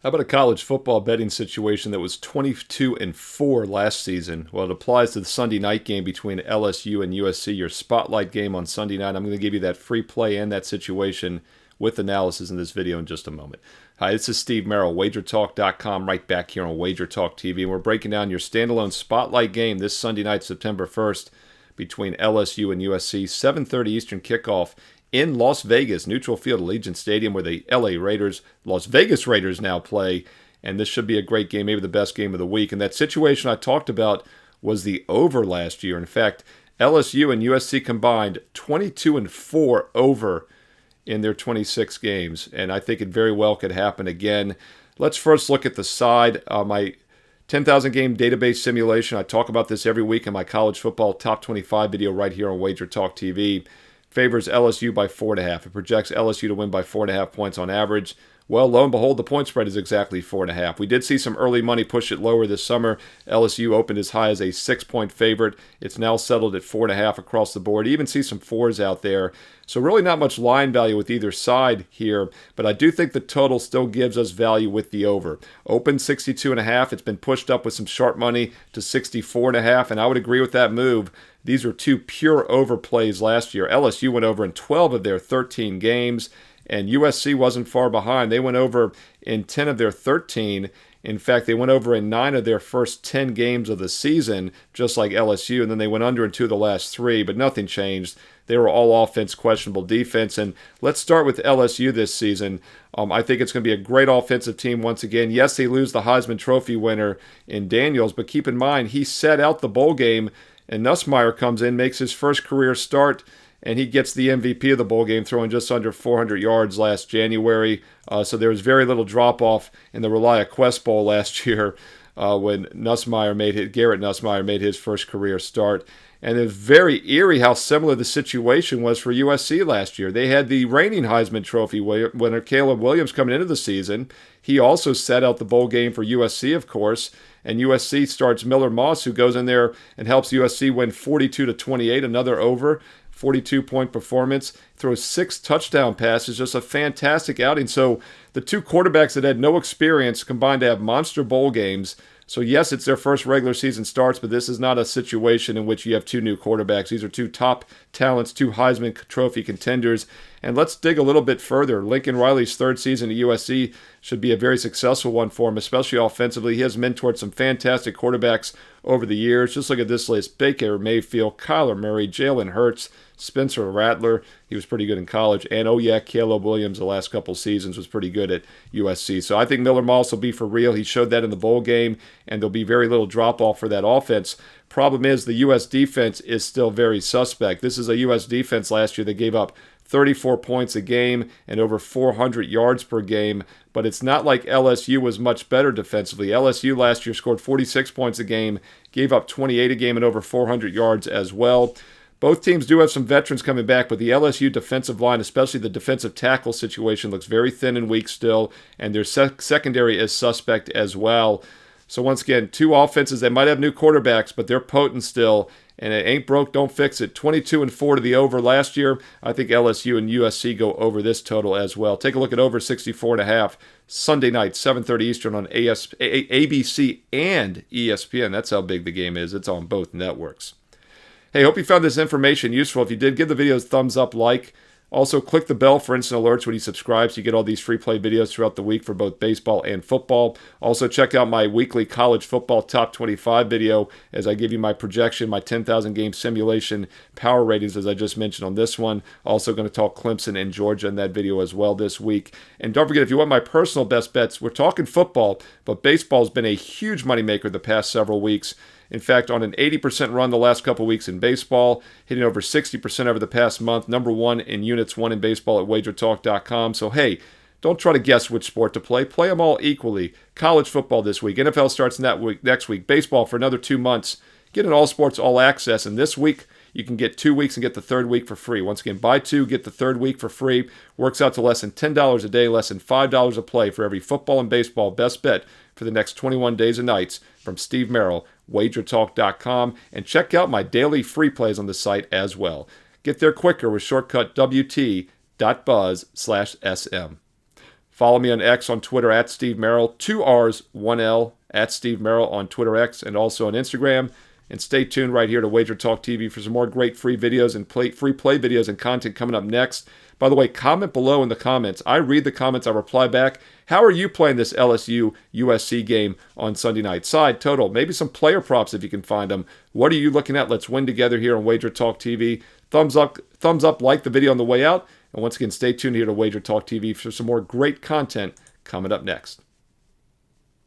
How about a college football betting situation that was 22-4 last season? Well, it applies to the Sunday night game between LSU and USC, your spotlight game on Sunday night. I'm going to give you that free play and that situation with analysis in this video in just a moment. Hi, this is Steve Merrill, WagerTalk.com, right back here on Wager Talk TV, and we're breaking down your standalone spotlight game this Sunday night, September 1st, between LSU and USC, 7:30 Eastern kickoff in Las Vegas, neutral field, Allegiant Stadium, where the Las Vegas Raiders now play, and this should be a great game, maybe the best game of the week. And that situation I talked about was the over last year. In fact, LSU and USC combined 22-4 over in their 26 games, and I think it very well could happen again. Let's first look at the side. My 10,000 game database simulation, I talk about this every week in my college football top 25 video right here on Wager Talk TV. Favors LSU by 4.5. It projects LSU to win by 4.5 points on average. Well, lo and behold, the point spread is exactly 4.5. We did see some early money push it lower this summer. LSU opened as high as a 6-point favorite. It's now settled at 4.5 across the board. You even see some 4s out there. So really not much line value with either side here, but I do think the total still gives us value with the over. Open 62.5. It's been pushed up with some sharp money to 64.5, and I would agree with that move. These are two pure over plays last year. LSU went over in 12 of their 13 games, and USC wasn't far behind. They went over in 10 of their 13. In fact, they went over in 9 of their first 10 games of the season, just like LSU, and then they went under in 2 of the last 3, but nothing changed. They were all offense, questionable defense. And let's start with LSU this season. I think it's going to be a great offensive team once again. Yes, they lose the Heisman Trophy winner in Daniels, but keep in mind, he set out the bowl game, and Nussmeier comes in, makes his first career start, and he gets the MVP of the bowl game, throwing just under 400 yards last January. So there was very little drop-off in the Relia Quest Bowl last year when Garrett Nussmeier made his first career start. And it was very eerie how similar the situation was for USC last year. They had the reigning Heisman Trophy winner, Caleb Williams, coming into the season. He also set out the bowl game for USC, of course. And USC starts Miller Moss, who goes in there and helps USC win 42-28, another over, 42-point performance, throws 6 touchdown passes, just a fantastic outing. So the two quarterbacks that had no experience combined to have monster bowl games. So yes, it's their first regular season starts, but this is not a situation in which you have two new quarterbacks. These are two top talents, two Heisman Trophy contenders. And let's dig a little bit further. Lincoln Riley's third season at USC should be a very successful one for him, especially offensively. He has mentored some fantastic quarterbacks over the years. Just look at this list: Baker Mayfield, Kyler Murray, Jalen Hurts, Spencer Rattler. He was pretty good in college. And, Caleb Williams the last couple seasons was pretty good at USC. So I think Miller Moss will be for real. He showed that in the bowl game, and there'll be very little drop-off for that offense. Problem is the U.S. defense is still very suspect. This is a U.S. defense last year that gave up 34 points a game and over 400 yards per game, but it's not like LSU was much better defensively. LSU last year scored 46 points a game, gave up 28 a game and over 400 yards as well. Both teams do have some veterans coming back, but the LSU defensive line, especially the defensive tackle situation, looks very thin and weak still, and their secondary is suspect as well. So once again, two offenses that might have new quarterbacks, but they're potent still, and it ain't broke, don't fix it. 22-4 to the over last year. I think LSU and USC go over this total as well. Take a look at over 64.5 Sunday night, 7:30 Eastern on ABC and ESPN. That's how big the game is. It's on both networks. Hey, hope you found this information useful. If you did, give the video a thumbs up, like. Also, click the bell for instant alerts when you subscribe so you get all these free play videos throughout the week for both baseball and football. Also, check out my weekly college football top 25 video as I give you my projection, my 10,000 game simulation power ratings, as I just mentioned on this one. Also going to talk Clemson and Georgia in that video as well this week. And don't forget, if you want my personal best bets, we're talking football, but baseball has been a huge moneymaker the past several weeks. In fact, on an 80% run the last couple weeks in baseball, hitting over 60% over the past month, number 1 in units won in baseball at wagertalk.com. So, hey, don't try to guess which sport to play. Play them all equally. College football this week. NFL starts next week. Baseball for another 2 months. Get an all sports, all access. And this week, you can get 2 weeks and get the third week for free. Once again, buy 2, get the third week for free. Works out to less than $10 a day, less than $5 a play for every football and baseball best bet for the next 21 days and nights from Steve Merrill, wagertalk.com, and check out my daily free plays on the site as well. Get there quicker with shortcut WT.buzz/SM. Follow me on X, on Twitter, at Steve Merrill, 2 R's, 1 L, at Steve Merrill on Twitter X, and also on Instagram. And stay tuned right here to Wager Talk TV for some more great free videos and free play videos and content coming up next. By the way, comment below in the comments. I read the comments, I reply back. How are you playing this LSU USC game on Sunday night? Side, total, maybe some player props if you can find them. What are you looking at? Let's win together here on Wager Talk TV. Thumbs up, like the video on the way out. And once again, stay tuned here to Wager Talk TV for some more great content coming up next.